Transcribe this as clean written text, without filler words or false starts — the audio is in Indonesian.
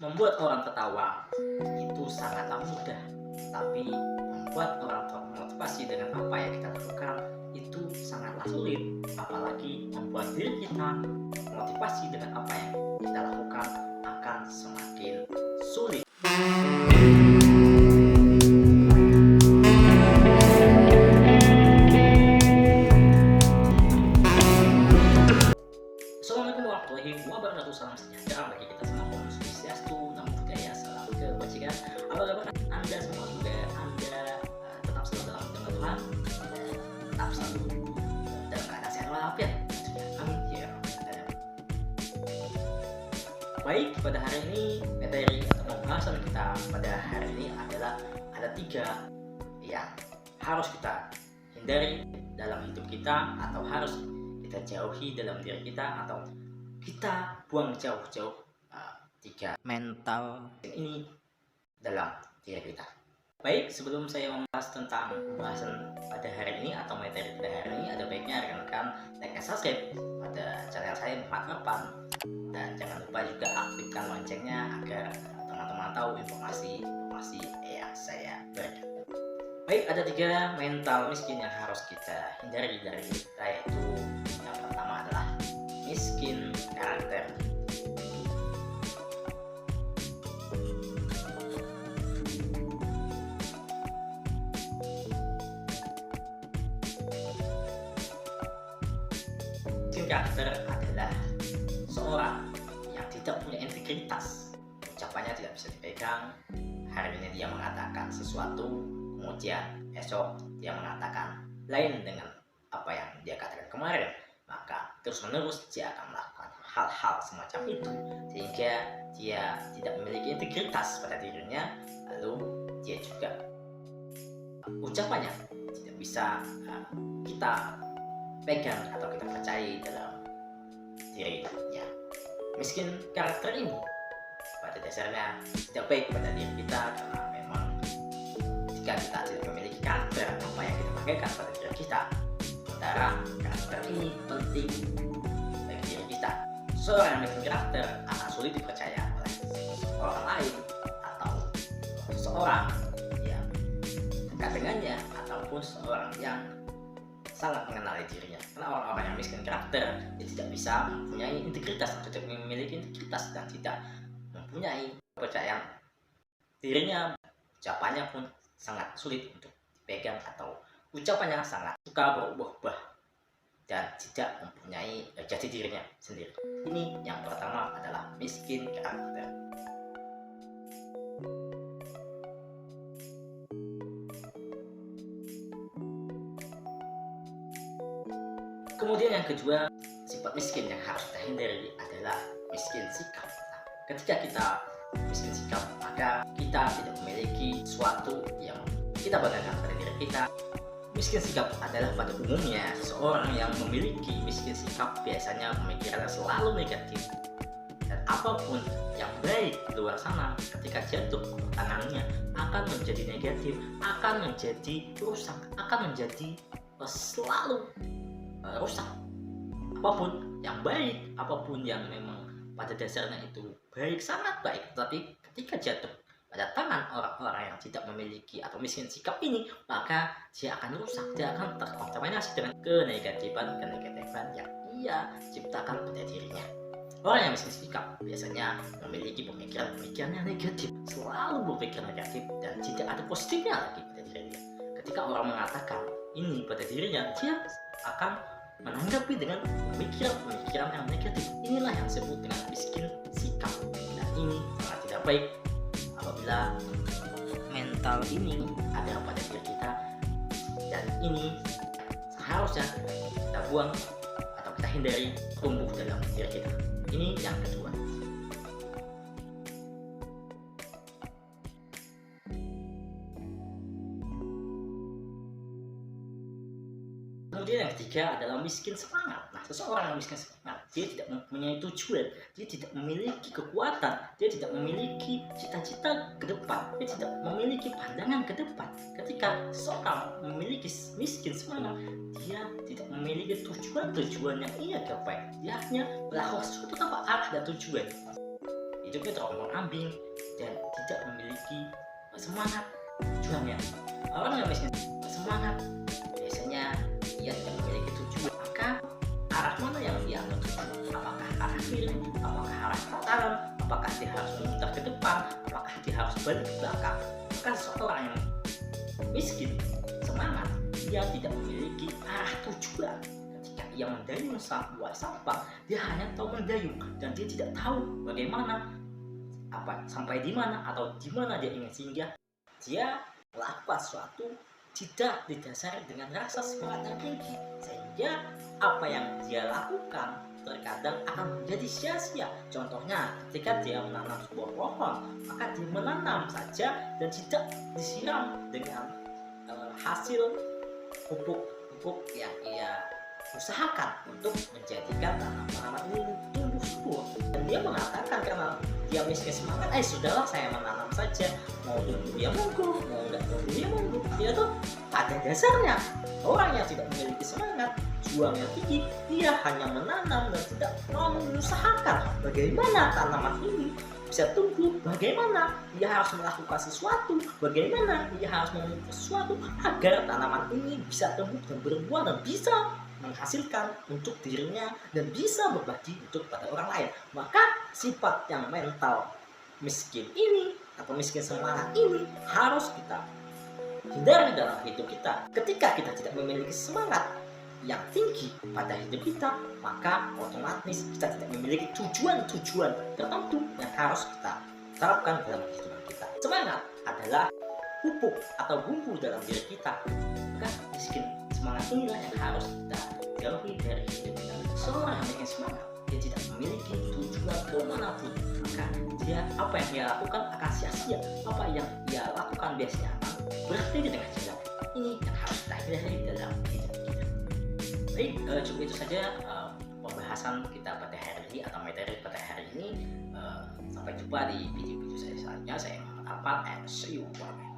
Membuat orang ketawa itu sangatlah mudah, tapi membuat orang termotivasi dengan apa yang kita lakukan itu sangatlah sulit. Apalagi membuat diri kita termotivasi dengan apa yang kita lakukan akan semakin sulit. Assalamualaikum warahmatullahi wabarakatuh. Salam sejahtera bagi kita semua. Om Swastiastu, Namo Buddhaya, salam kebajikan. Apa kabar Anda semua? Semoga Anda tetap selalu dalam lindungan Tuhan, tetap selalu dalam keadaan sehat walafiat. Amin ya rabbal alamin. Baik, pada hari ini materi atau pembahasan kita pada hari ini adalah ada 3 yang harus kita hindari dalam hidup kita, atau harus kita jauhi dalam diri kita, atau kita buang jauh-jauh 3 mental ini dalam diri kita. Baik, sebelum saya membahas tentang pembahasan pada hari ini atau materi pada hari ini, ada baiknya rekan-rekan like dan subscribe pada channel saya Muhammad Irfan, dan jangan lupa juga aktifkan loncengnya agar teman-teman tahu informasi yang saya berikan. Baik, ada 3 mental miskin yang harus kita hindari dari kita, yaitu yang pertama adalah miskin karakter. Miskin karakter adalah seorang yang tidak punya integritas, ucapannya tidak bisa dipegang. Hari ini dia mengatakan sesuatu, kemudian esok dia mengatakan lain dengan apa yang dia katakan kemarin, maka terus menerus dia akan melakukan hal-hal semacam itu, sehingga dia tidak memiliki integritas pada dirinya. Lalu dia juga ucapannya tidak bisa kita pegang atau kita percayai dalam dirinya. Miskin karakter ini pada dasarnya tidak baik pada diri kita, karena memang jika kita tidak memiliki karakter apa yang kita pakaikan pada diri kita, sementara karakter ini penting bagi diri kita. Seorang yang miskin karakter akan sulit dipercaya oleh orang lain atau seseorang yang dekat dengannya, ataupun seorang yang sangat mengenali dirinya. Karena orang-orang yang miskin karakter dia tidak bisa mempunyai integritas, atau tidak memiliki integritas, dan tidak mempunyai kepercayaan dirinya. Ucapannya pun sangat sulit untuk dipegang, atau ucapannya sangat suka berubah-ubah dan tidak mempunyai jati dirinya sendiri. Ini yang pertama adalah miskin karakter. Kemudian yang kedua, sifat miskin yang harus kita hindari adalah miskin sikap. Ketika kita miskin sikap, maka kita tidak memiliki sesuatu yang kita banggakan pada diri kita. Miskin sikap adalah pada umumnya seseorang yang memiliki miskin sikap biasanya pemikirannya selalu negatif, dan apapun yang baik di luar sana ketika jatuh ke tangannya akan menjadi negatif, akan menjadi rusak, akan menjadi selalu rusak. Apapun yang baik, apapun yang memang pada dasarnya itu baik, sangat baik, tapi ketika jatuh pada tangan orang-orang yang tidak memiliki atau miskin sikap ini, maka dia akan rusak, dia akan terkontaminasi dengan kenegatifan yang ia ciptakan pada dirinya. Orang yang miskin sikap biasanya memiliki pemikiran-pemikiran yang negatif, selalu berpikir negatif dan tidak ada positifnya lagi pada dirinya. Ketika orang mengatakan ini pada dirinya, dia akan menanggapi dengan pemikiran-pemikiran yang negatif. Inilah yang disebut dengan miskin sikap, dan ini sangat tidak baik apabila mental ini ada pada diri kita, dan ini seharusnya kita buang atau kita hindari tumbuh dalam diri kita. Ini yang kedua. Kemudian yang ketiga adalah miskin semangat. Nah, seseorang yang miskin semangat, dia tidak mempunyai tujuan, dia tidak memiliki kekuatan, dia tidak memiliki cita-cita ke depan, dia tidak memiliki pandangan ke depan. Ketika seseorang memiliki miskin semangat, dia tidak memiliki tujuan yang ia gapai. Dia hanya melakukan sesuatu tanpa arah dan tujuan. hidupnya terombang-ambing dan tidak memiliki semangat tujuannya. Orang yang miskin semangat biasanya ia tidak memiliki tujuan. Maka arah mana yang dia tuju? Apakah arah kiri? Apakah arah kanan? Apakah dia harus memutar ke depan? Apakah dia harus balik ke belakang? Maka seorang yang miskin semangat, dia tidak memiliki arah tujuan. Ketika ia mendayung buang sampah, dia hanya tahu mendayung dan dia tidak tahu bagaimana sampai di mana atau di mana dia ingin singgah. Dia melakukan sesuatu tidak didasari dengan rasa semangat yang tinggi, sehingga apa yang dia lakukan terkadang akan menjadi sia-sia. Contohnya ketika dia menanam sebuah pohon, maka dia menanam saja dan tidak disiram dengan hasil pupuk yang ia usahakan untuk menjadikan tanaman ini tumbuh subur. Dan dia mengatakan karena dia miskin semangat, sudahlah saya menanam saja, mau tumbuh ya monggo, mau enggak tumbuh ya monggo. Dia tuh pada dasarnya orang yang tidak memiliki semangat juang yang tinggi, dia hanya menanam dan tidak mau mengusahakan bagaimana tanaman ini bisa tumbuh, bagaimana ia harus melakukan sesuatu, bagaimana ia harus memiliki sesuatu agar tanaman ini bisa tumbuh dan berbuah dan bisa menghasilkan untuk dirinya dan bisa berbagi untuk pada orang lain. Maka sifat yang mental miskin ini atau miskin semangat ini harus kita hindari dalam hidup kita. Ketika kita tidak memiliki semangat yang tinggi pada hidup kita, maka otomatis kita tidak memiliki tujuan-tujuan tertentu yang harus kita terapkan dalam kehidupan kita. Semangat adalah pupuk atau bumbu dalam diri kita. Maka miskin semangat inilah yang harus kita jauhi dari hidup kita. Seorang yang miskin semangat, dia tidak memiliki tujuan kemanapun, maka apa yang dia lakukan akan sia-sia. Apa yang dia lakukan biasanya akan berhenti di tengah jalan. Ini yang harus kita hindari dalam hidup kita. Baik, cukup itu saja pembahasan kita pada hari ini atau materi pada hari ini. Sampai jumpa di video-video saya selanjutnya. Saya Muhammad Alfat and see you. Bye.